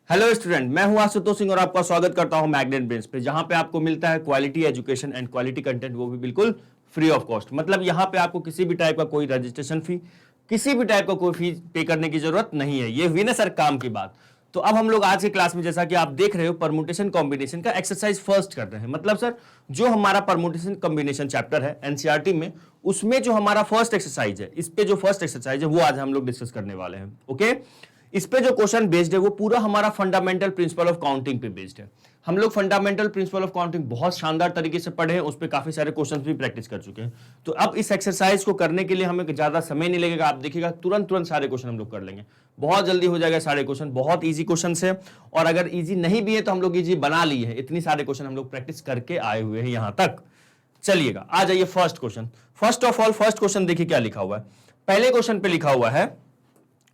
Hello student, मैं हूं आशुतोष सिंह और आपका स्वागत करता हूं मैग्नेट ब्रेन्स पे, जहां पे आपको मिलता है quality education and quality content, वो भी बिल्कुल फ्री ऑफ कॉस्ट। मतलब यहां पे आपको किसी भी टाइप का कोई रजिस्ट्रेशन फी, किसी भी टाइप का कोई फी पे करने की जरूरत नहीं है। ये हुई ना सर काम की बात। तो अब हम लोग आज की क्लास में, जैसा कि आप देख रहे हो, परमुटेशन कॉम्बिनेशन का एक्सरसाइज फर्स्ट कर रहे हैं। मतलब सर, जो हमारा परमुटेशन कॉम्बिनेशन चैप्टर है एनसीईआरटी में, उसमें जो हमारा फर्स्ट एक्सरसाइज है, इस पे जो फर्स्ट एक्सरसाइज है वो आज हम लोग डिस्कस करने वाले हैं। ओके, इस पे जो क्वेश्चन बेस्ड है वो पूरा हमारा फंडामेंटल प्रिंसिपल ऑफ काउंटिंग पे बेस्ड है। हम लोग फंडामेंटल प्रिंसिपल ऑफ काउंटिंग बहुत शानदार तरीके से पढ़े हैं, उस पे काफी सारे क्वेश्चंस भी प्रैक्टिस कर चुके हैं। तो अब इस एक्सरसाइज को करने के लिए हमें ज्यादा समय नहीं लगेगा। आप देखिएगा तुरंत तुरंत सारे क्वेश्चन हम लोग कर लेंगे, बहुत जल्दी हो जाएगा सारे क्वेश्चन। बहुत ईजी क्वेश्चन है, और अगर ईजी नहीं भी है तो हम लोग ईजी बना लिए हैं। इतनी सारे क्वेश्चन हम लोग प्रैक्टिस करके आए हुए हैं यहां तक। चलिएगा, आ जाइए first question. First of all first question देखिए क्या लिखा हुआ है। पहले क्वेश्चन पे लिखा हुआ है,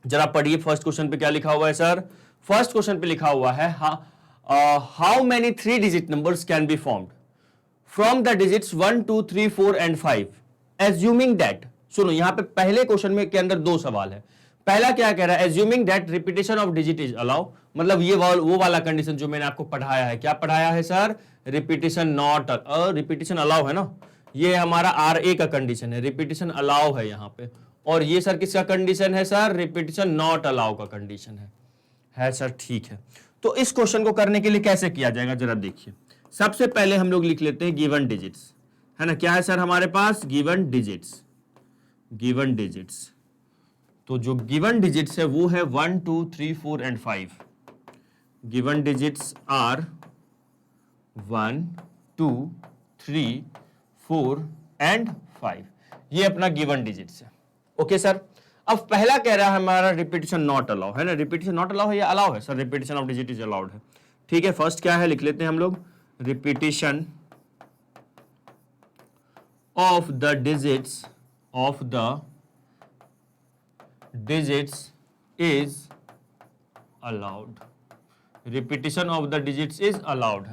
जरा पढ़िए फर्स्ट क्वेश्चन पे क्या लिखा हुआ है सर। फर्स्ट क्वेश्चन पे लिखा हुआ है, how many 3 digit numbers can be formed from the digits 1 2 3 4 and 5 assuming that. सुनो, यहां पे पहले क्वेश्चन में के अंदर दो सवाल है। पहला क्या कह रहा है, assuming that repetition of digit is allow. मतलब ये वो वाला कंडीशन जो मैंने आपको पढ़ाया है। क्या पढ़ाया है sir? Repetition not repetition allow है ना। ये हमारा RA का कंडीशन है, रिपीटेशन अलाउ है यहां पे। और ये सर किसका कंडीशन है सर? रिपीटेशन नॉट अलाउ का कंडीशन है सर। ठीक है, तो इस क्वेश्चन को करने के लिए कैसे किया जाएगा जरा देखिए। सबसे पहले हम लोग लिख लेते हैं गिवन डिजिट्स, है ना। क्या है सर हमारे पास? Given digits. गिवन डिजिट्स, तो जो गिवन डिजिट्स है वो है 1 2 3 4 and 5। Given digits are 1 2 3 4 and 5। ये अपना गिवन डिजिट्स है। ओके सर, अब पहला कह रहा है हमारा रिपीटेशन नॉट अलाउ, है ना। रिपीटेशन नॉट अलाउ है या अलाउ है sir? Repetition of digit is allowed है। ठीक है, फर्स्ट क्या है लिख लेते हैं हम लोग, repetition of the digits is allowed. Repetition of the digits is allowed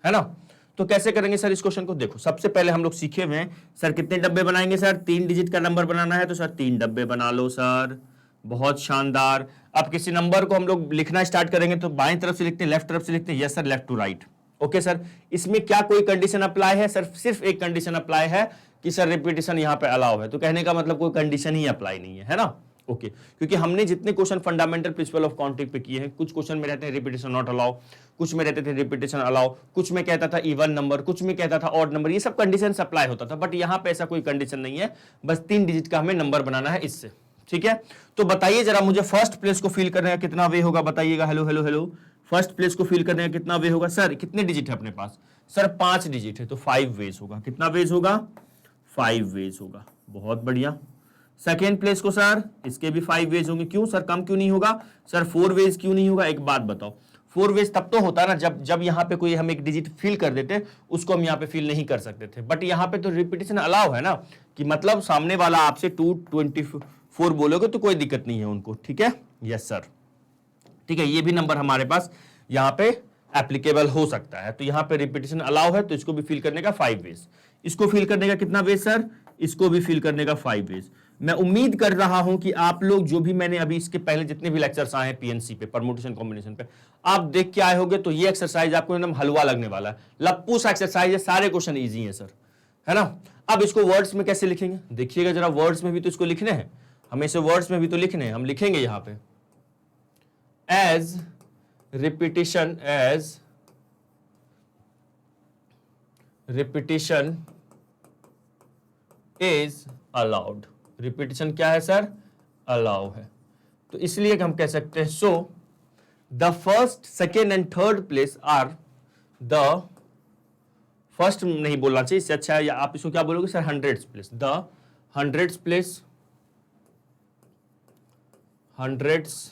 है ना। तो कैसे करेंगे सर इस क्वेश्चन को? देखो, सबसे पहले हम लोग सीखे हुए हैं सर, कितने डब्बे बनाएंगे सर? 3 डिजिट का नंबर बनाना है तो सर 3 डब्बे बना लो सर। बहुत शानदार। अब किसी नंबर को हम लोग लिखना स्टार्ट करेंगे तो बाएं तरफ से लिखते हैं, लेफ्ट तरफ से लिखते हैं? Yes sir, left to right. Okay sir, इसमें क्या कोई कंडीशन अप्लाई है सर? सिर्फ एक कंडीशन अप्लाई है कि सर रिपीटेशन यहां पे अलाउ है। तो कहने का मतलब कोई कंडीशन ही अप्लाई नहीं है ना। ओके, क्योंकि हमने जितने question fundamental principle of counting पे किए हैं, कुछ क्वेश्चन में रहते हैं रिपीटेशन नॉट अलाउ, कुछ में रहते थे रिपीटेशन अलाउ, कुछ में कहता था इवन नंबर, कुछ में कहता था ऑड नंबर। ये सब कंडीशन अप्लाई होता था, बट यहां पे ऐसा कोई कंडीशन नहीं है। बस 3 डिजिट का हमें नंबर बनाना है इससे। ठीक है, तो बताइए जरा मुझे, फर्स्ट प्लेस को फिल करने का कितना वे होगा? बताइएगा। Hello hello hello, first place को फिल करने का कितना वे होगा सर? कितने डिजिट है अपने पास सर? 5 डिजिट है, तो 5 वेज होगा। कितना वेज होगा? 5 वेज होगा। बहुत बढ़िया। सेकेंड प्लेस को सर, इसके भी 5 वेज होंगे। क्यों सर, कम क्यों नहीं होगा सर? 4 वेज क्यों नहीं होगा? एक बात बताओ, 4 वेज तब तो होता ना जब यहां पे कोई हम एक डिजिट फिल कर देते, उसको हम यहां पे फिल नहीं कर सकते थे। बट यहां पे तो रिपीटेशन अलाउ है ना, कि मतलब सामने वाला आपसे 224 बोलोगे तो कोई दिक्कत नहीं है उनको। ठीक है, यस सर। ठीक है, ये भी नंबर हमारे पास यहां पे एप्लीकेबल हो सकता है। तो यहां पे रिपीटेशन अलाउ है, तो इसको भी फिल करने का 5 वेज। इसको फिल करने का कितना वेज सर? इसको भी फिल करने का 5 वेज। मैं उम्मीद कर रहा हूं कि आप लोग जो भी मैंने अभी इसके पहले जितने भी लेक्चर्स आए हैं पीएनसी पे, परमुटेशन कॉम्बिनेशन पे, आप देख के आए होंगे। तो ये एक्सरसाइज आपको एकदम हलवा लगने वाला है। लप्पू सा एक्सरसाइज है, सारे क्वेश्चन इजी हैं सर, है ना। अब इसको वर्ड्स में कैसे लिखेंगे? देखिएगा जरा, वर्ड्स में भी तो इसको लिखने हैं, हमें इसे वर्ड्स में भी तो लिखने हैं। हम लिखेंगे यहां पे as repetition is allowed. Repetition क्या है सर? अलाउ है। तो इसलिए हम कह सकते हैं, so the first second and third place are the, first नहीं बोलना चाहिए, इससे अच्छा है या आप इसको क्या बोलोगे sir? 100th place. The 100th place, 100th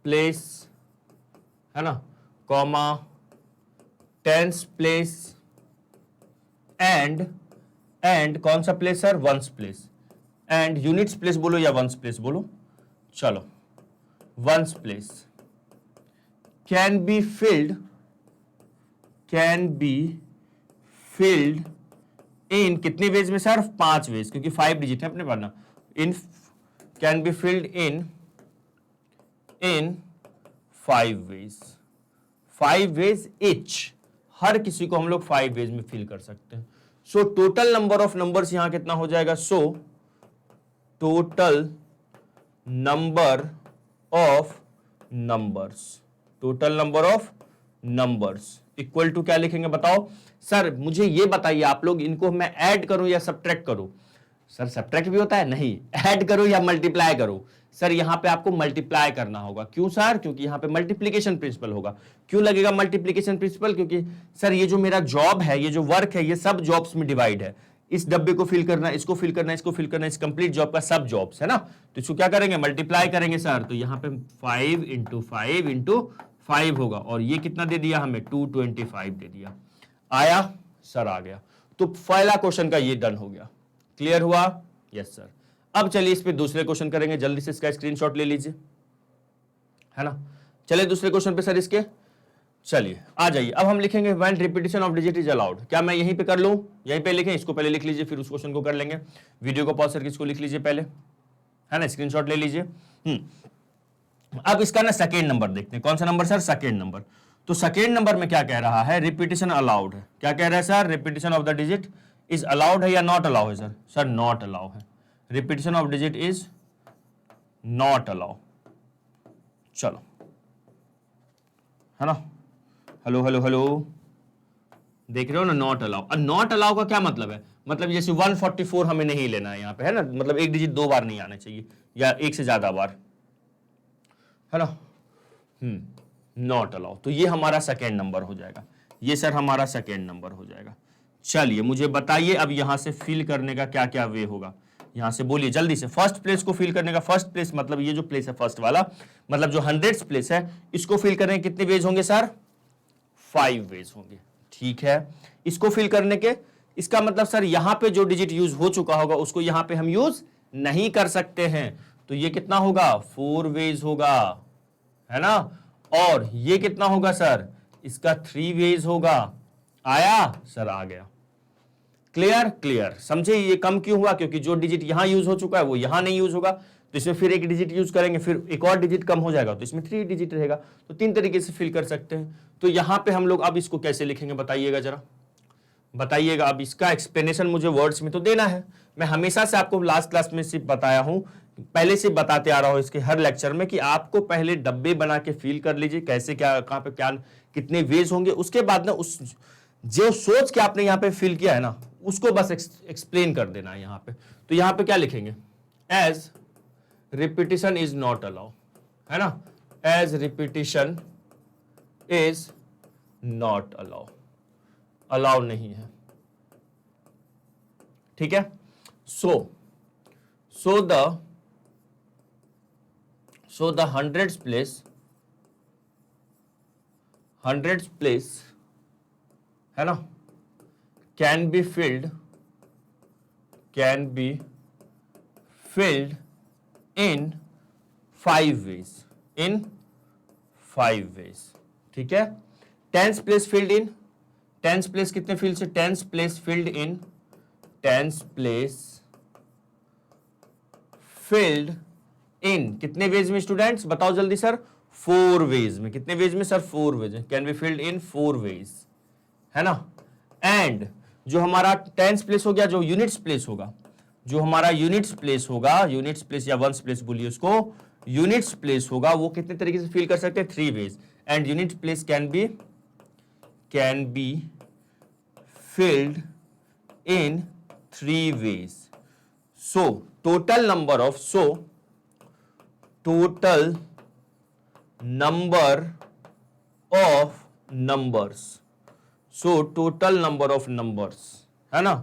place, है ना, कॉमा 10th प्लेस, एंड कौन सा place sir? 1st place. And units place बोलो या 1st प्लेस बोलो? चलो, 1st place can be filled in कितने वेज में सर? 5 वेज, क्योंकि 5 डिजिट है अपने पढ़ना। In can be filled in 5 ways, 5 ways each, हर किसी को हम लोग 5 वेज में फिल कर सकते हैं। So total number of numbers यहां कितना हो जाएगा? So total number of numbers, total number of numbers equal to क्या लिखेंगे बताओ? सर मुझे ये बताइए आप लोग, इनको मैं ऐड करूं या सब्ट्रैक्ट करूं? सर सब्ट्रैक्ट भी होता है? नहीं। ऐड करो या मल्टीप्लाई करो? सर यहां पे आपको मल्टीप्लाई करना होगा। क्यों सर? क्योंकि यहां पे मल्टीप्लिकेशन प्रिंसिपल होगा। क्यों लगेगा मल्टीप्लिकेशन प्रिंसिपल? क्योंकि सर ये जो मेरा जॉब है, ये जो वर्क है, ये सब जॉब्स में डिवाइड है। इस डब्बे को फिल करना, इसको फिल करना, इसको फिल करना, इस कंप्लीट जॉब का सब जॉब्स है ना, तो इसको क्या करेंगे? मल्टीप्लाई करेंगे सर। तो यहां पे 5 इंटू 5 इंटू 5 होगा, और ये कितना दे दिया हमें? 225 दे दिया। आया सर? आ गया। तो पहला क्वेश्चन का ये डन हो गया। क्लियर हुआ? Yes sir. अब चलिए इस पे दूसरे क्वेश्चन करेंगे, जल्दी से इसका स्क्रीनशॉट ले लीजिए, है ना। चलिए दूसरे क्वेश्चन पे सर इसके, चलिए आ जाइए। अब हम लिखेंगे when repetition of digit is allowed. क्या मैं यहीं पे कर लूं? यहीं पे लिखें? इसको पहले लिख लीजिए, फिर उस क्वेश्चन को कर लेंगे। वीडियो को पॉज करके इसको लिख लीजिए पहले, है ना, स्क्रीनशॉट ले लीजिए। अब इसका ना सेकेंड नंबर देखते हैं। कौन सा नंबर सर? Second number. तो सेकेंड नंबर में क्या कह रहा है? रिपीटिशन अलाउड है। क्या कह रहा है sir? Repetition of the digit is allowed है या नॉट अलाउ है? सर सर नॉट अलाउ है। Repetition of digit is not allow. चलो, है ना। हेलो हेलो हेलो, देख रहे हो ना, नॉट अलाउ। अब नॉट अलाउ का क्या मतलब है? मतलब जैसे 144 हमें नहीं लेना है यहाँ पे, है ना, मतलब एक डिजिट 2 बार नहीं आना चाहिए, या एक से ज्यादा बार, है ना। Not allow. तो ये हमारा सेकेंड नंबर हो जाएगा। ये सर हमारा सेकेंड नंबर हो जाएगा। चलिए मुझे बताइए अब यहां से फिल करने का क्या क्या वे होगा? यहां से बोलिए जल्दी से। फर्स्ट प्लेस को फिल करने का, फर्स्ट प्लेस मतलब ये जो प्लेस है फर्स्ट वाला, मतलब जो 100th प्लेस है, इसको फिल करने के कितने वेज होंगे सर? 5 वेज होंगे। ठीक है। इसको फिल करने के, इसका मतलब सर यहां पे जो डिजिट यूज हो चुका होगा उसको यहां पे हम यूज नहीं कर सकते हैं, तो ये कितना होगा? 4 वेज होगा, है ना। और ये कितना होगा सर? इसका 3 वेज होगा। आया सर? आ गया। क्लियर? क्लियर। समझे ये कम क्यों हुआ? क्योंकि जो डिजिट यहां यूज हो चुका है वो यहां नहीं यूज होगा, तो इसमें फिर एक डिजिट यूज करेंगे, फिर एक और डिजिट कम हो जाएगा, तो इसमें 3 डिजिट रहेगा। तो 3 तरीके से फिल कर सकते हैं। तो यहां पे हम लोग अब इसको कैसे लिखेंगे बताइएगा जरा, बताइएगा। अब इसका एक्सप्लेनेशन मुझे वर्ड्स में तो देना है। मैं हमेशा से आपको लास्ट क्लास में सिर्फ बताया हूं, पहले से बताते आ रहा हूं इसके हर लेक्चर में, कि आपको पहले डब्बे बना के फील कर लीजिए कैसे, क्या, कहां पे क्या, कितने वेज होंगे। उसके बाद ना उस जो सोच के आपने यहां पे फिल किया है ना, उसको बस एक्सप्लेन कर देना है यहां पे। तो यहां पे क्या लिखेंगे? As repetition is not allow, है ना। As repetition is not allow, allow नहीं है। ठीक है। सो द 100th प्लेस, है ना, can be filled in 5 ways, in 5 ways. ठीक है। 10th place filled in, 10th place कितने फील्ड से? 10th place filled in, 10th place filled in कितने वेज में स्टूडेंट्स? बताओ जल्दी सर। 4 वेज में। कितने वेज में सर? 4 वेज में। Can be filled in 4 ways, है ना। एंड जो हमारा 10th प्लेस हो गया, जो यूनिट्स प्लेस होगा, जो हमारा यूनिट्स प्लेस होगा, यूनिट्स प्लेस या वंस प्लेस बोलिए उसको, यूनिट्स प्लेस होगा, वो कितने तरीके से फिल कर सकते हैं? 3 ways. And unit place can be filled in 3 ways. So total number of numbers, so total number of numbers, है ना,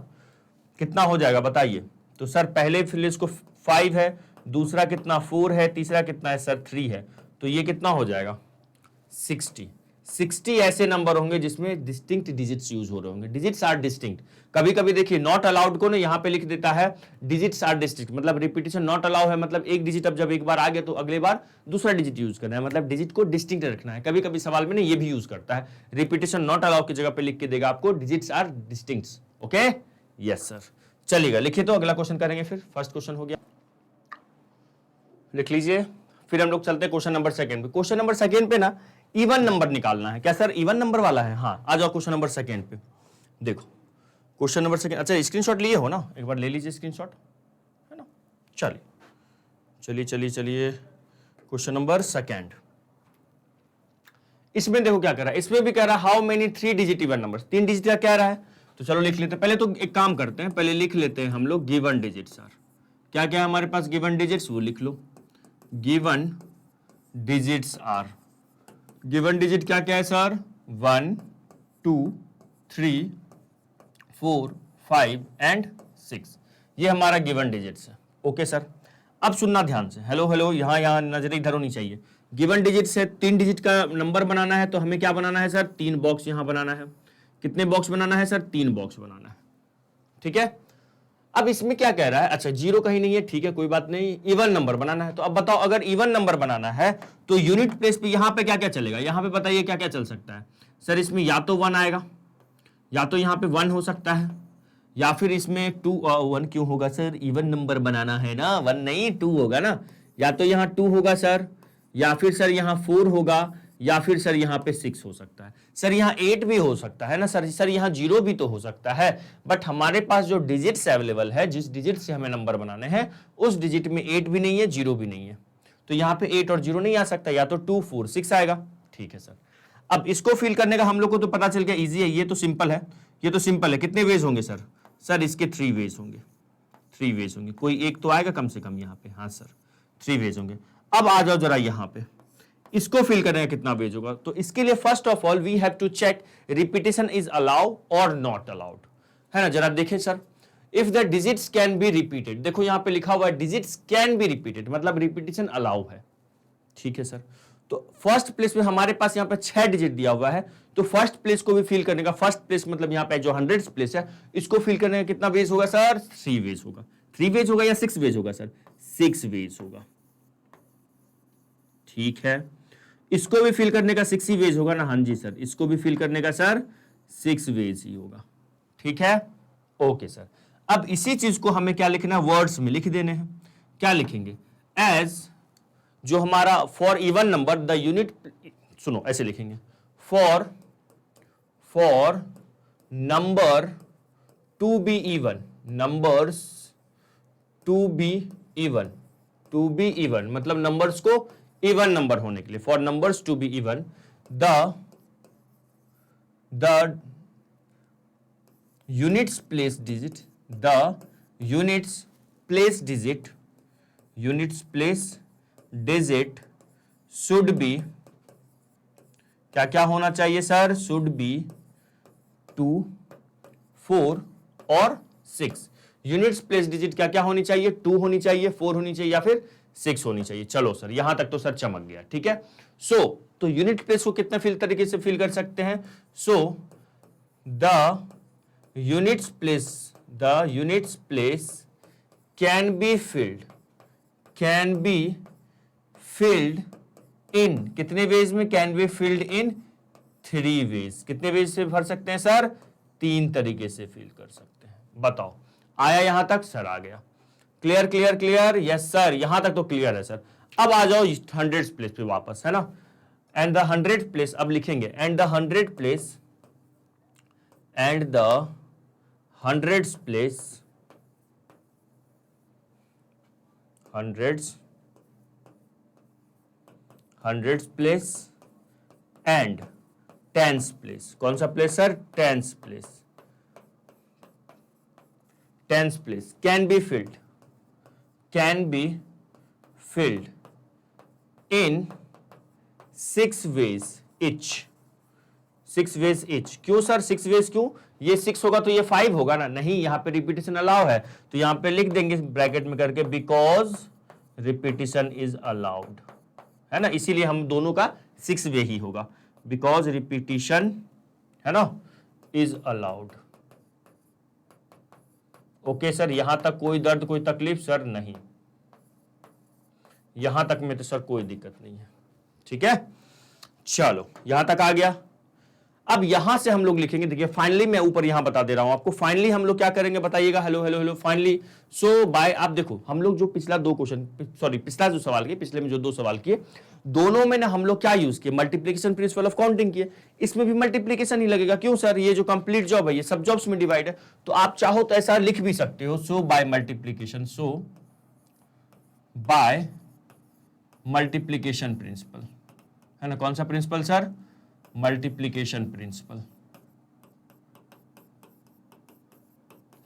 कितना हो जाएगा बताइए। तो सर पहले फिलिस को 5 है, दूसरा कितना 4 है, तीसरा कितना है सर 3 है, तो ये कितना हो जाएगा 60 ऐसे नंबर होंगे जिसमें डिस्टिंक्ट डिजिट्स यूज हो रहे होंगे। Digits are distinct. कभी कभी देखिए नॉट अलाउड को ना यहां पे लिख देता है डिजिट्स आर डिस्टिंक्ट, मतलब रिपीटिशन नॉट अलाउ है, मतलब एक डिजिट अब जब एक बार आ गया तो अगले बार दूसरा डिजिट यूज करना है, मतलब डिजिट को डिस्टिंक्ट रखना है। कभी कभी सवाल में ना ये भी यूज करता है, रिपीटिशन नॉट अलाउ की जगह पे लिख के देगा आपको digits are distinct. Okay, yes sir. चलिएगा लिखिए, तो अगला क्वेश्चन करेंगे। फिर फर्स्ट क्वेश्चन हो गया, लिख लीजिए। फिर हम लोग चलते हैं क्वेश्चन नंबर सेकंड पे। क्वेश्चन नंबर सेकंड पे ना इवन नंबर निकालना है। क्या सर इवन नंबर वाला है? हाँ, आ जाओ क्वेश्चन नंबर सेकंड पे। देखो क्वेश्चन नंबर सेकंड, अच्छा स्क्रीनशॉट लिए हो ना, एक बार ले लीजिए स्क्रीनशॉट, है ना। चलिए क्वेश्चन नंबर सेकंड। इसमें देखो क्या कर रहा है, इसमें भी कह रहा है how many 3 digit even numbers, 3 digit का कह रहा है। तो चलो लिख लेते हैं। पहले तो एक काम करते हैं, पहले लिख लेते हैं हम लोग गिवन डिजिट्स आर। क्या क्या है हमारे पास गिवन डिजिट्स, वो लिख लो। Given digits are, given digit क्या क्या है सर? 1 2 3 4 5 एंड 6, ये हमारा गिवन डिजिट्स है। ओके सर, अब सुनना ध्यान से, हेलो यहां नजर इधर होनी चाहिए। गिवन डिजिट से 3 डिजिट का नंबर बनाना है, तो हमें क्या बनाना है सर? 3 बॉक्स यहां बनाना है। कितने बॉक्स बनाना है सर? 3 बॉक्स बनाना है। ठीक है, अब इसमें क्या कह रहा है? अच्छा जीरो कहीं नहीं है, ठीक है कोई बात नहीं, इवन नंबर बनाना है। तो अब बताओ, अगर इवन नंबर बनाना है तो यूनिट प्लेस पे यहां पे क्या क्या चलेगा? यहां पे बताइए क्या क्या चल सकता है सर? इसमें या तो 1 आएगा, या तो यहां पे 1 हो सकता है, या फिर इसमें 2 1 क्यों होगा सर? इवन नंबर बनाना है ना, 1 नहीं 2 होगा ना। या तो यहां 2 होगा सर, या फिर सर यहां 4 होगा, या फिर सर यहां पे 6 हो सकता है। सर यहां 8 भी हो सकता है ना सर यहां 0 भी तो हो सकता है। बट हमारे पास जो डिजिट्स अवेलेबल है, जिस डिजिट से हमें नंबर बनाने हैं, उस डिजिट में 8 भी नहीं है, 0 भी नहीं है। तो यहां पे 8 और 0 नहीं आ सकता, या तो 2 4 6 आएगा। ठीक है सर, अब इसको फिल करने का हम लोग को तो पता चल गया, इजी है, ये तो सिंपल है, ये तो सिंपल है। कितने वेज होंगे सर? सर इसके 3 वेज होंगे, 3 वेज होंगे, कोई एक तो आएगा कम से कम यहाँ पे। हाँ सर 3 वेज होंगे। अब आ जाओ जरा यहाँ पे, इसको फिल करने का कितना वेज होगा? तो इसके लिए first of all we have to check repetition is allow or not allowed, है ना। जरा देखें sir, if the digits can be repeated, देखो यहाँ पे लिखा हुआ है डिजिट्स कैन बी रिपीटेड, मतलब रिपीटेशन अलाउ है। ठीक है सर, तो फर्स्ट प्लेस में हमारे पास यहाँ पे 6 डिजिट दिया हुआ है, तो फर्स्ट प्लेस को भी फिल करने का, फर्स्ट प्लेस मतलब यहाँ पे जो 100 प्लेस है, इसको फिल करने का कितना वेज होगा सर? 3 वेज होगा। 3 वेज होगा या 6 वेज होगा सर? 6 वेज होगा। ठीक है, इसको भी फिल करने का 6 ही वेज होगा ना? हाँ जी सर, इसको भी फिल करने का सर 6 वेज ही होगा। ठीक है, ओके सर। अब इसी चीज को हमें क्या लिखना है? वर्ड्स में लिख देने हैं। क्या लिखेंगे? एज जो हमारा for even number the unit, सुनो ऐसे लिखेंगे, for number to be even, numbers to be even मतलब नंबर्स को इवन नंबर होने के लिए, for numbers to be even the units place digit, the units place digit should be, क्या क्या होना चाहिए सर? शुड बी 2 4 और 6। यूनिट्स प्लेस डिजिट क्या क्या होनी चाहिए? 2 होनी चाहिए, 4 होनी चाहिए, या फिर 6 होनी चाहिए। चलो सर यहां तक तो सर चमक गया। ठीक है, तो यूनिट प्लेस को कितना तरीके से फिल कर सकते हैं? The units place can be filled in, कितने वेज में? Can be filled in 3 ways. कितने वेज से भर सकते हैं सर? 3 तरीके से फिल कर सकते हैं। बताओ आया यहां तक? सर आ गया। क्लियर? यस सर, यहां तक तो क्लियर है सर। अब आ जाओ 100 प्लेस पे वापस, है ना। एंड द 100 प्लेस, अब लिखेंगे and the 100 place and 10th place. कौन सा place sir? 10th place can be filled in 6 ways each. 6 ways each क्यों सर? 6 वेज क्यों? ये 6 होगा तो ये 5 होगा ना? नहीं, यहां पे रिपीटेशन अलाउ है, तो यहां पे लिख देंगे ब्रैकेट में करके बिकॉज रिपीटेशन इज अलाउड, है ना। इसीलिए हम दोनों का 6 वे ही होगा, बिकॉज रिपीटेशन, है ना, इज अलाउड। ओके सर, यहां तक कोई दर्द कोई तकलीफ सर? नहीं, यहां तक में तो सर कोई दिक्कत नहीं है। ठीक है, चलो यहां तक आ गया। अब यहां से हम लोग लिखेंगे, देखिए फाइनली मैं ऊपर यहां बता दे रहा हूं आपको, फाइनली हम लोग क्या करेंगे बताइएगा, हेलो हेलो हेलो फाइनली। सो बाय, आप देखो हम लोग जो पिछला दो क्वेश्चन, सॉरी पिछला जो सवाल किए, पिछले में जो दो सवाल किए, दोनों में ना हम लोग क्या यूज किए, मल्टीप्लीकेशन प्रिंसिपल ऑफ काउंटिंग किए। इसमें भी मल्टीप्लीकेशन ही लगेगा, क्यों सर, ये जो कंप्लीट जॉब है ये सब जॉब्स में डिवाइड है, तो आप चाहो तो ऐसा लिख भी सकते हो, सो by multiplication, so by multiplication principal, है ना, कौन सा प्रिंसिपल सर, मल्टीप्लीकेशन प्रिंसिपल,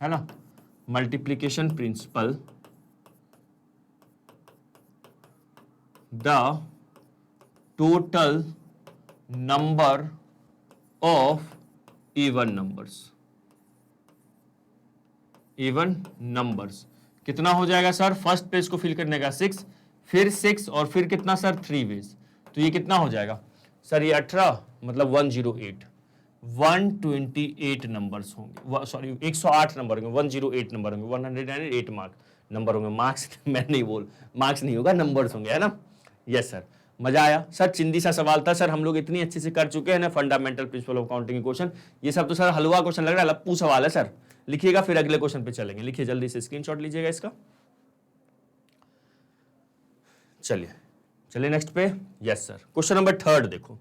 है ना, multiplication principle, the total number of even numbers, even numbers कितना हो जाएगा सर, फर्स्ट पेज को फिल करने का 6, फिर 6 और फिर कितना सर 3 वेज, तो ये कितना हो जाएगा सर, ये 18 मतलब 108, 128 नंबर्स होंगे, सॉरी 108 नंबर होंगे, 108 नंबर होंगे, 108 नंबर होंगे, मार्क्स मैं नहीं बोल, मार्क्स नहीं होगा, नंबर्स होंगे, है ना। यस सर, मजा आया सर, चिंदी सा सवाल था सर, हम लोग इतनी अच्छे से कर चुके हैं ना फंडामेंटल प्रिंसिपल ऑफ काउंटिंग के क्वेश्चन, ये सब तो सर हलवा क्वेश्चन लग रहा है, लप्पू सवाल है सर। लिखिएगा, फिर अगले क्वेश्चन पे चलेंगे, लिखिए जल्दी से, स्क्रीनशॉट लीजिएगा इसका। चलिए चलिए नेक्स्ट पे। यस सर, क्वेश्चन नंबर 3 देखो,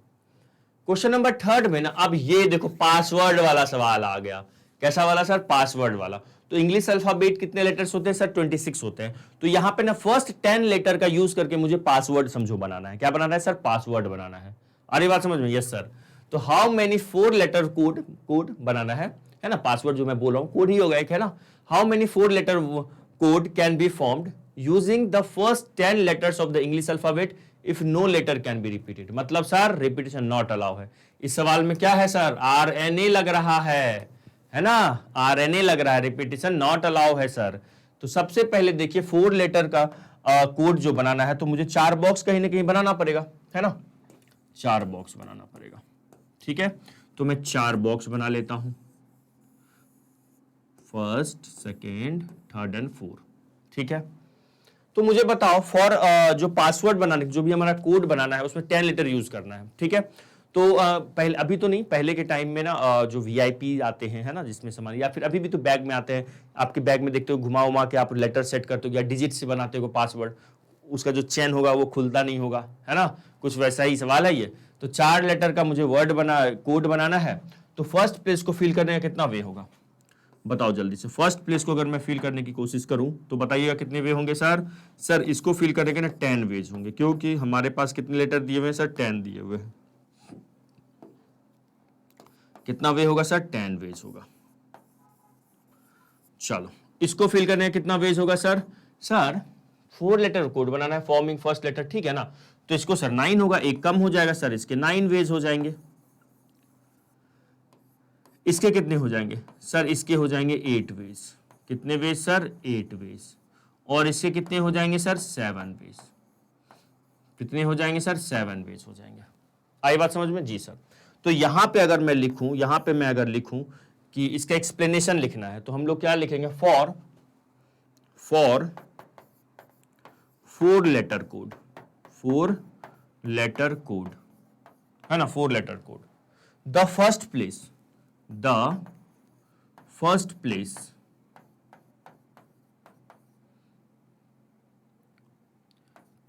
क्वेश्चन नंबर 3 में ना अब ये देखो पासवर्ड वाला सवाल आ गया, कैसा वाला सर, पासवर्ड वाला। तो इंग्लिश अल्फाबेट कितने लेटर्स होते हैं सर, 26 होते हैं, तो यहां पे ना फर्स्ट 10 लेटर का यूज करके मुझे पासवर्ड समझो बनाना है, क्या बनाना है सर, पासवर्ड बनाना है, अरे बात समझ में, यस सर। तो हाउ मेनी 4 लेटर कोड बनाना है ना, पासवर्ड जो मैं बोल रहा हूं कोड ही होगा एक, है ना। How many 4 letter code can be formed using the first 10 letters of the English alphabet if no letter can be repeated, मतलब सर रिपीटेशन नॉट अलाउ है। इस सवाल में क्या है सर, RNA लग रहा है ना, RNA लग रहा है, रिपीटेशन नॉट अलाउ है सर। तो सबसे पहले देखिए 4 लेटर का कोड जो बनाना है, तो मुझे 4 बॉक्स कहीं ना कहीं बनाना पड़ेगा, है ना, 4 बॉक्स बनाना पड़ेगा, ठीक है। तो मैं 4 बॉक्स बना लेता हूं, फर्स्ट, सेकेंड, थर्ड एंड 4, ठीक है। तो मुझे बताओ फॉर जो पासवर्ड बनाने, जो भी हमारा कोड बनाना है उसमें 10 लेटर यूज करना है, ठीक है। तो पहले, अभी तो नहीं, पहले के टाइम में ना जो VIP आते हैं, है ना, जिसमें सामान, या फिर अभी भी तो बैग में आते हैं, आपके बैग में देखते हो घुमा उमा के आप लेटर सेट करते हो या डिजिट से बनाते हो पासवर्ड, उसका जो चेन होगा वो खुलता नहीं होगा, है ना, कुछ वैसा ही सवाल है ये। तो 4 लेटर का मुझे कोड बनाना है, तो फर्स्ट पेज को फिल करने का कितना वे होगा, बताओ जल्दी से। फर्स्ट प्लेस को अगर मैं फिल करने की कोशिश करूं तो बताइएगा कितने वे होंगे सर। सर इसको फिल करने के ना 10 वेज होंगे, क्योंकि हमारे पास कितने लेटर दिए हुए हैं सर, 10 दिए हुए हैं। कितना वे होगा सर, 10 वेज होगा। चलो इसको फिल करने का कितना वेज होगा सर, सर 4 लेटर कोड बनाना है, फॉर्मिंग फर्स्ट लेटर, ठीक है ना, तो इसको सर 9 होगा, एक कम हो जाएगा सर, इसके 9 वेज हो जाएंगे। इसके कितने हो जाएंगे सर, इसके हो जाएंगे 8 वेज, कितने वेज सर, 8 वेज। और इसके कितने हो जाएंगे सर, 7 वेज, कितने हो जाएंगे सर, 7 वेज हो जाएंगे। आई बात समझ में, जी सर। तो यहां पे अगर मैं लिखूं, यहां पे मैं अगर लिखूं कि इसका एक्सप्लेनेशन लिखना है, तो हम लोग क्या लिखेंगे, for 4 letter code, 4 letter code, है ना, 4 letter code, the first place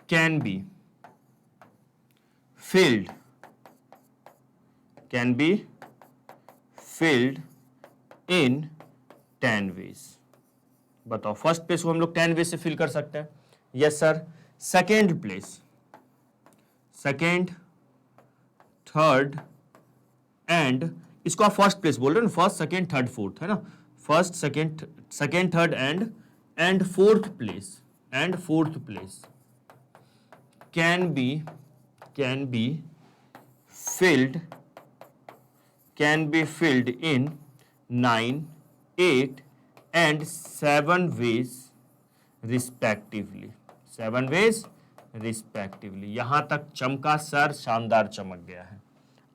can be filled in 10 ways। बताओ फर्स्ट प्लेस को हम लोग 10 वेज से फिल कर सकते हैं, yes sir. Second place, second, third and, इसको आप फर्स्ट प्लेस बोल रहे हो ना, फर्स्ट सेकेंड थर्ड फोर्थ, है ना, first second third and fourth place can be filled in 9, 8 and 7 ways respectively, 7 ways respectively. यहां तक चमका सर, शानदार चमक गया है,